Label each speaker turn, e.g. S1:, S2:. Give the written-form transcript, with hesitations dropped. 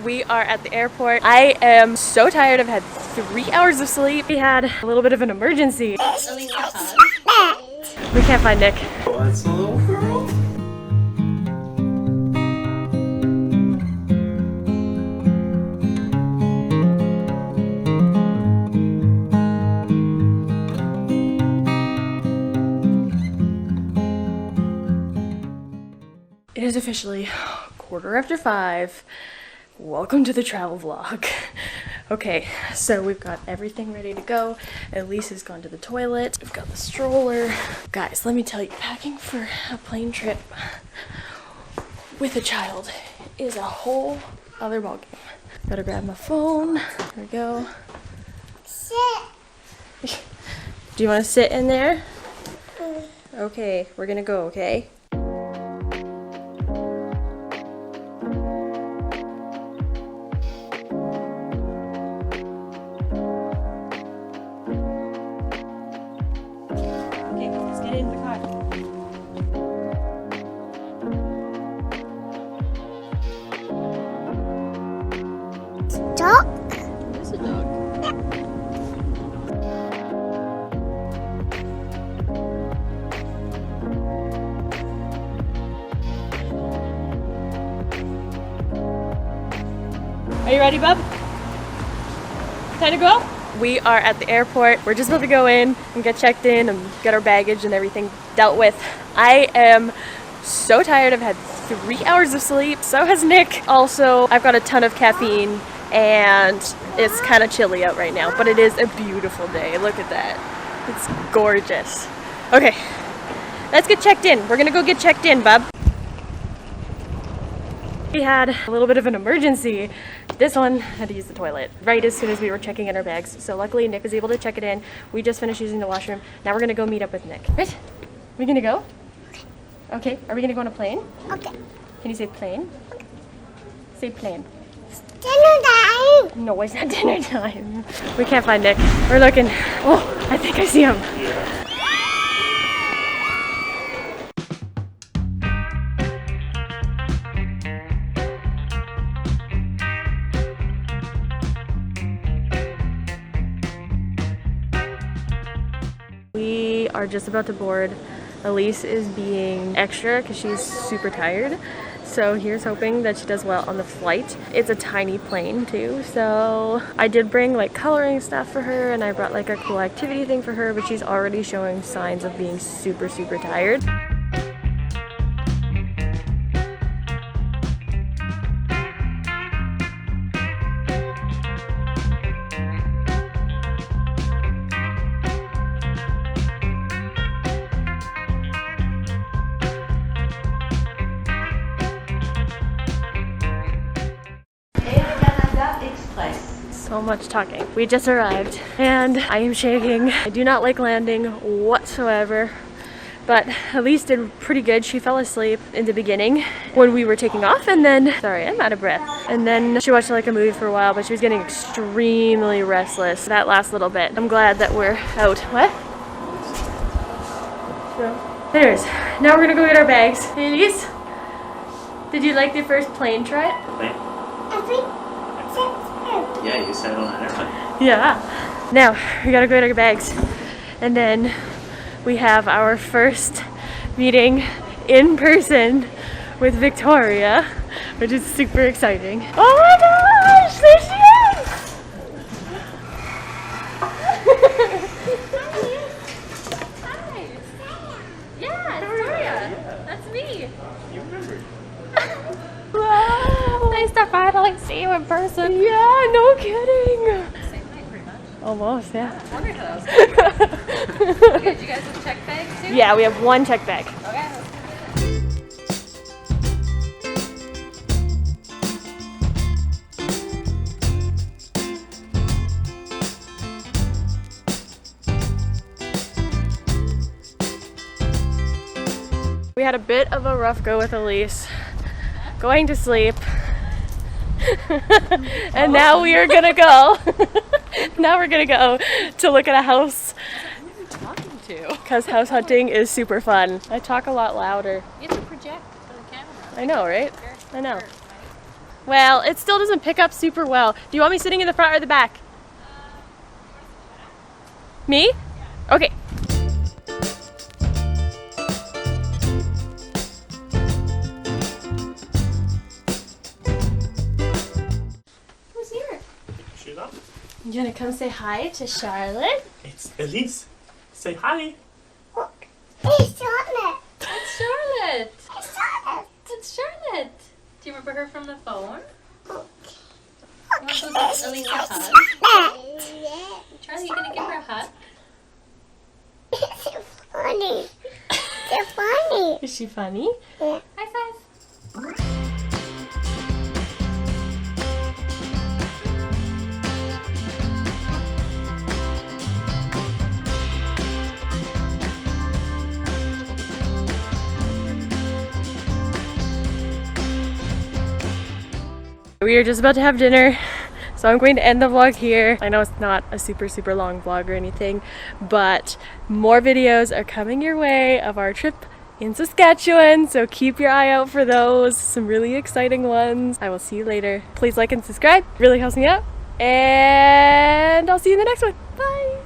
S1: We are at the airport. I am so tired. I've had 3 hours of sleep. We had a little bit of an emergency. We can't find Nick.
S2: What's a little girl?
S1: It is officially 5:15. Welcome to the travel vlog. Okay, so we've got everything ready to go. Elise has gone to the toilet. We've got the stroller. Guys, let me tell you, packing for a plane trip with a child is a whole other ballgame. Gotta grab my phone. There we go. Sit. Do you want to sit in there? Okay, we're gonna go, okay?
S3: Dog?
S1: There's a dog. Are you ready, bub? Time to go? We are at the airport. We're just about to go in and get checked in and get our baggage and everything dealt with. I am so tired. I've had 3 hours of sleep. So has Nick. Also, I've got a ton of caffeine and it's kind of chilly out right now, but it is a beautiful day. Look at that. It's gorgeous. Okay, let's get checked in. We're gonna go get checked in, bub. We had a little bit of an emergency. This one had to use the toilet right as soon as we were checking in our bags. So luckily Nick was able to check it in. We just finished using the washroom. Now we're gonna go meet up with Nick. Right? We gonna go? Okay, are we gonna go on a plane?
S3: Okay.
S1: Can you say plane? Say plane.
S3: Dinner time.
S1: No, it's not dinner time. We can't find Nick. We're looking. Oh, I think I see him. We are just about to board. Elise is being extra because she's super tired. So here's hoping that she does well on the flight. It's a tiny plane too, so I did bring like coloring stuff for her and I brought like a cool activity thing for her, but she's already showing signs of being super tired. So much talking. We just arrived and I am shaking. I do not like landing whatsoever, but Elise did pretty good. She fell asleep in the beginning when we were taking off and then, sorry, I'm out of breath. And then she watched like a movie for a while, but she was getting extremely restless that last little bit. I'm glad that we're out. What? So, there's. Now we're gonna go get our bags. Hey, Elise, did you like the first plane trip?
S2: Yeah, you said it on an airplane.
S1: Yeah. Now, we gotta go get our bags. And then we have our first meeting in person with Victoria, which is super exciting. Oh my gosh, there she is! Hi. Yeah, Victoria. That's me.
S2: You remembered.
S1: Wow.
S4: Nice to finally see you in person.
S1: Yeah, no kidding.
S4: Same night, pretty much.
S1: Almost, yeah.
S4: I wondered how that was going. Okay, did you guys have check bags too?
S1: Yeah, we have one check bag.
S4: Okay.
S1: We had a bit of a rough go with Elise, going to sleep, and now we are gonna go. Now we're gonna go to look at a house.
S4: Who are you talking to?
S1: Because house hunting is super fun. I talk a lot louder.
S4: You have to project to the camera.
S1: I know, right?
S4: Sure.
S1: I know.
S4: Sure.
S1: Well, it still doesn't pick up super well. Do you want me sitting in the front or the back? Me? Okay. Who's here?
S2: She's up.
S1: You gonna come say hi to Charlotte?
S2: It's Elise. Say hi.
S3: It's Charlotte.
S4: It's Charlotte.
S3: It's Charlotte.
S4: It's Charlotte. Do you remember her from the phone? You want to give Elise a hug? Charlie, you gonna give her a hug?
S3: It's funny. It's funny.
S1: Is she funny?
S4: High five.
S1: We are just about to have dinner, so I'm going to end the vlog here. I know it's not a super long vlog or anything, but more videos are coming your way of our trip in Saskatchewan, so keep your eye out for those. Some really exciting ones. I will see you later. Please like and subscribe, really helps me out, and I'll see you in the next one. Bye!